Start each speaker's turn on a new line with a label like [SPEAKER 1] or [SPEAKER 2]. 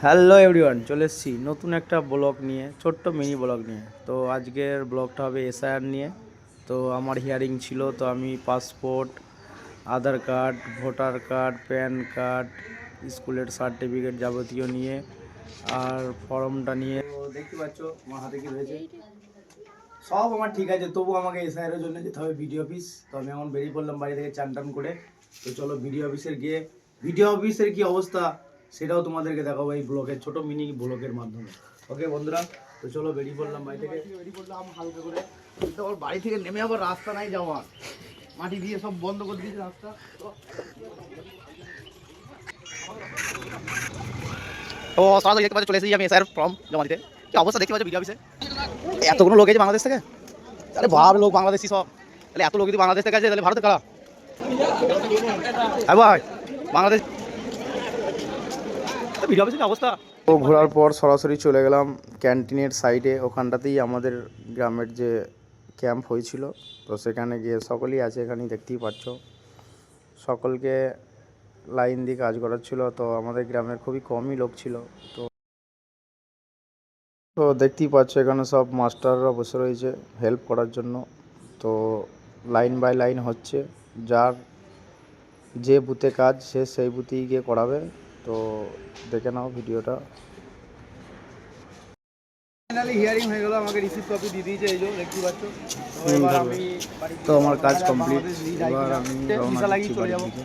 [SPEAKER 1] Hello everyone, চলে এসেছি নতুন একটা ব্লগ নিয়ে, ছোট্ট মিনি ব্লগ নিয়ে। তো আজকের ব্লগটা হবে এসআইআর নিয়ে। তো আমার হিয়ারিং ছিল, তো আমি passport, Aadhaar card, voter card, PAN card, স্কুলের সার্টিফিকেট যাবতীয় নিয়ে আর ফর্মটা নিয়ে, তো দেখতে পাচ্ছ আমার হাতে কি রয়েছে। সব আমার ঠিক আছে, তবু আমাকে এসআইআরের জন্য যেতে হবে বিডিও অফিস। তো আমি এখন বেরিয়ে পড়লাম বাড়ি থেকে চান টান করে। তো চলো বিডিও অফিসের গিয়ে বিডিও অফিসের কি অবস্থা সেটাও তোমাদেরকে দেখাবো এই ব্লগের, ছোট মিনি ব্লগের মাধ্যমে। ওকে বন্ধুরা, তো চলো বেরিয়ে পড়লাম বাড়ি থেকে, বেরিয়ে পড়লাম হালকা করে। তো ওর বাড়ি থেকে নেমে আবার রাস্তা নাই যাওয়ার, মাটি দিয়ে সব বন্ধ করে দিয়েছে রাস্তা। তো সরাসরি দেখতে পাচ্ছ চলে এসেছি আমি এসআইআর ফর্ম জমা দিতে। কি অবস্থা দেখতে পাচ্ছ বিডিও অফিসে, এতগুলো লোক আছে বাংলাদেশ থেকে। তাহলে ভাব লোক বাংলাদেশি সব, তাহলে এত লোক যদি বাংলাদেশ থেকে আছে তাহলে ভারতের কারা? হ্যাঁ ভাই, বাংলাদেশ ভিডিও অফিসের অবস্থা। তো ঘোরার পর সরাসরি চলে গেলাম ক্যান্টিনের সাইডে, ওখানটাতেই আমাদের গ্রামের যে ক্যাম্প হয়েছিল। তো সেখানে গিয়ে সকলেই আছে, এখানেই দেখতেই পাচ্ছ সকলকে লাইন দিয়ে কাজ করাচ্ছিল। তো আমাদের গ্রামের খুবই কমই লোক ছিল। তো তো দেখতেই পাচ্ছ এখানে সব মাস্টাররা বসে রয়েছে হেল্প করার জন্য। তো লাইন বাই লাইন হচ্ছে, যার যে বুথে কাজ সে সেই বুথেই গিয়ে করাবে। তো দেখে নাও ভিডিওটা। ফাইনালি হিয়ারিং হয়ে গেল, আমাকে রিসিভ কপি দিয়ে দিয়েছে, এই যে দেখতেই পাচ্ছ। তো এবার আমি তো আমার কাজ কমপ্লিট, এবার আমি রওনা দিচ্ছি বাড়ির দিকে।